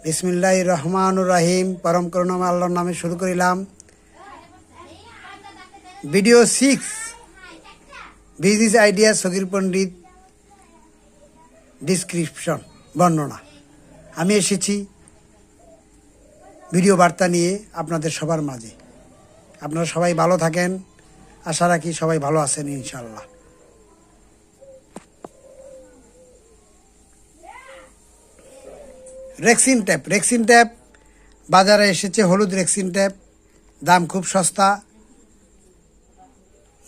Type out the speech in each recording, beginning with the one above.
বিসমিল্লাহির রহমানুর রহিম। পরম করুণাময় আল্লাহর নামে শুরু করিলাম। ভিডিও 6, বিজনেস আইডিয়া সগির পণ্ডিত ডিসক্রিপশন বর্ণনা। আমি এসেছি ভিডিও বার্তা নিয়ে আপনাদের সবার মাঝে। আপনারা সবাই ভালো থাকেন, আশা রাখি সবাই ভালো আছেন ইনশাল্লাহ। রেক্সিন ট্যাপ বাজারে এসেছে, হলুদ রেক্সিন ট্যাপ, দাম খুব সস্তা।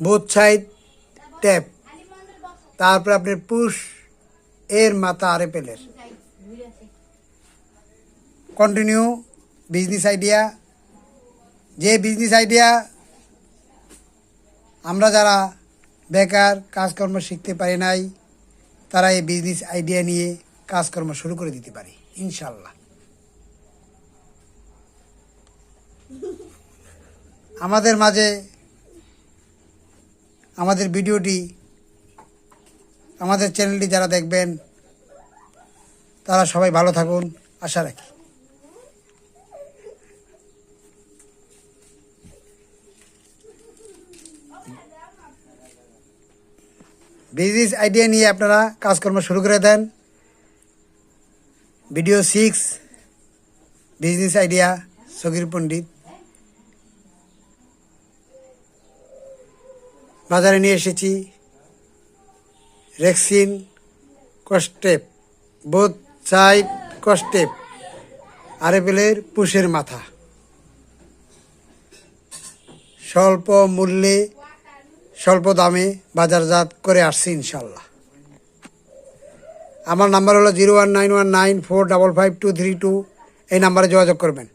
বোথ সাইড ট্যাপ, তারপরে আপনার পুশ এর মাথা আরএফএলের। Continue business idea. যে বিজনেস আইডিয়া আমরা যারা বেকার কাজকর্ম শিখতে পারি নাই, তারা এই বিজনেস আইডিয়া নিয়ে কাজকর্ম শুরু করে দিতে পারি ইনশাল্লাহ। আমাদের মাঝে আমাদের ভিডিওটি, আমাদের চ্যানেলটি যারা দেখবেন তারা সবাই ভালো থাকুন আশা রাখি। বিজনেস আইডিয়া নিয়ে আপনারা কাজকর্ম শুরু করে দেন। ভিডিও 6, বিজনেস আইডিয়া সগির পণ্ডিত বাজারে নিয়ে এসেছি রেক্সিন কস্টেপ, বোথ সাইড কস্টেপ, আরএফএলের পুশের মাথা। স্বল্প মূল্যে স্বল্প দামে বাজারজাত করে আসছি ইনশাল্লাহ। আমার নাম্বার হলো 019194555232। এই নাম্বারে যোগাযোগ করবেন।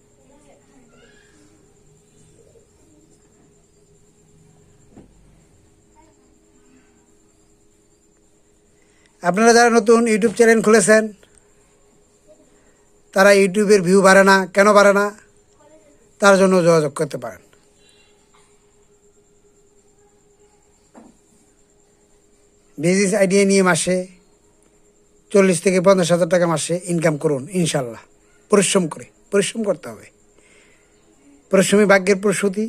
আপনারা যারা নতুন ইউটিউব চ্যানেল খুলেছেন, তারা ইউটিউবের ভিউ বাড়ে না, কেন বাড়ে না, তার জন্য যোগাযোগ করতে পারেন। বিজনেস আইডিয়া নিয়ে মাসে 40 থেকে 50,000 টাকা মাসে ইনকাম করুন ইনশাল্লাহ। পরিশ্রম করতে হবে। পরিশ্রমী ভাগ্যের প্রসূতি।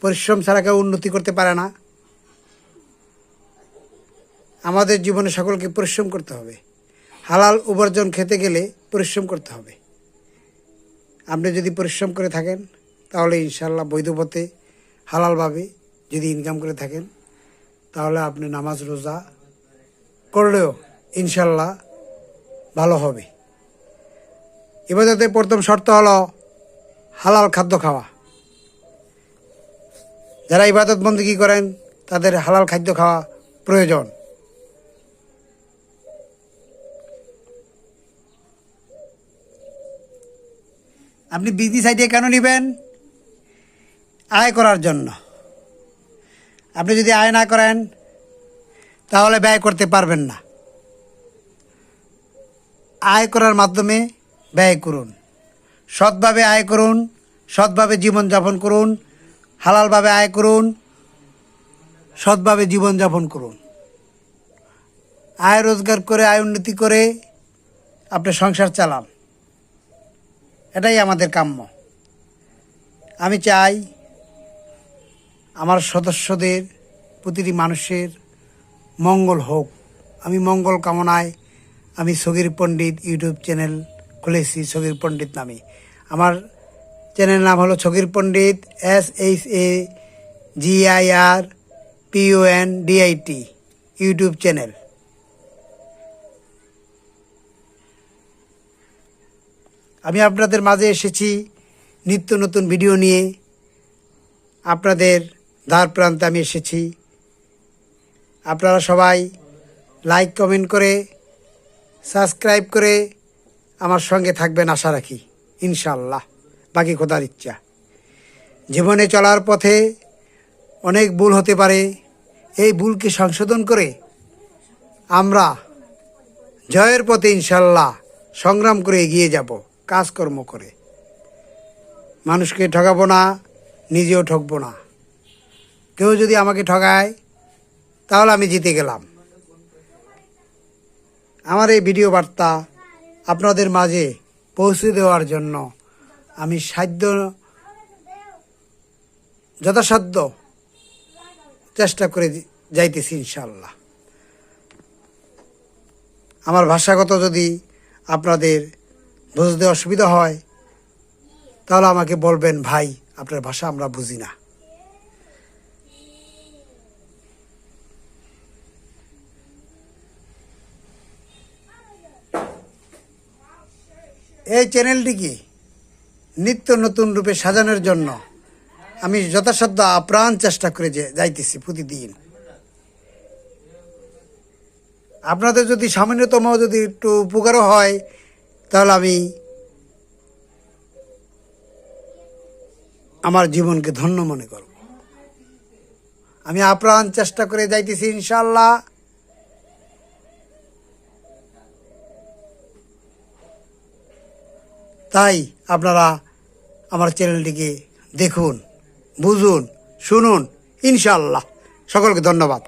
পরিশ্রম ছাড়া কেউ উন্নতি করতে পারে না। আমাদের জীবনে সকলকে পরিশ্রম করতে হবে। হালাল উপার্জন খেতে গেলে পরিশ্রম করতে হবে। আপনি যদি পরিশ্রম করে থাকেন তাহলে ইনশাল্লাহ বৈধ পথে হালালভাবে যদি ইনকাম করে থাকেন, তাহলে আপনি নামাজ রোজা করলেও ইনশাল্লাহ ভালো হবে। ইবাদতের প্রথম শর্ত হলো হালাল খাদ্য খাওয়া। যারা ইবাদত বন্দেগী করেন তাদের হালাল খাদ্য খাওয়া প্রয়োজন। আপনি বিজনেস আইডিয়া কেন নেবেন? আয় করার জন্য। আপনি যদি আয় না করেন তাহলে ব্যয় করতে পারবেন না। আয় করার মাধ্যমে ব্যয় করুন। সৎভাবে আয় করুন, সৎভাবে জীবনযাপন করুন, হালালভাবে আয় করুন, সৎভাবে জীবনযাপন করুন। আয় রোজগার করে, আয় উন্নতি করে আপনি সংসার চালান, এটাই আমাদের কাম্য। আমি চাই আমার সদস্যদের, প্রতিটি মানুষের মঙ্গল হোক। আমি মঙ্গল কামনায় আমি সগির পণ্ডিত ইউটিউব চ্যানেল খুলেছি সগির পণ্ডিত নামে। আমার চ্যানেল নাম হলো সগির পণ্ডিত, SHAGIRPONDIT ইউটিউব চ্যানেল। আমি আপনাদের মাঝে এসেছি নিত্য নতুন ভিডিও নিয়ে। আপনাদের দ্বার প্রান্তে আমি এসেছি। আপনারা সবাই লাইক কমেন্ট করে সাবস্ক্রাইব করে আমার সঙ্গে থাকবেন আশা রাখি ইনশাল্লাহ। বাকি খোদার ইচ্ছা। জীবনে চলার পথে অনেক ভুল হতে পারে। এই ভুলকে সংশোধন করে আমরা জয়ের পথে ইনশাল্লাহ সংগ্রাম করে এগিয়ে যাব, কাজকর্ম করে। মানুষকে ঠকাবো না, নিজেও ঠকবো না। কেউ যদি আমাকে ঠকায় তাহলে আমি জিতে গেলাম। আমার এই ভিডিও বার্তা আপনাদের মাঝে পৌঁছে দেওয়ার জন্য আমি যথাসাধ্য চেষ্টা করে যাইতেছি ইনশাআল্লাহ। আমার ভাষাগত যদি আপনাদের বুঝতে অসুবিধা হয় তাহলে আমাকে বলবেন, ভাই আপনার ভাষা আমরা বুঝি না। এই চ্যানেলটিকে নিত্য নতুন রূপে সাজানোর জন্য আমি যথাসাধ্য আপ্রাণ চেষ্টা করে যাইতেছি প্রতিদিন। আপনাদের যদি সামান্যতম যদি একটু উপকারও হয় তাহলে আমি আমার জীবনকে ধন্য মনে করব। আমি আপ্রাণ চেষ্টা করে যাইতেছি ইনশাআল্লাহ। তাই আপনারা আমার চ্যানেলটিকে দেখুন, বুঝুন, শুনুন ইনশাআল্লাহ। সকলকে ধন্যবাদ।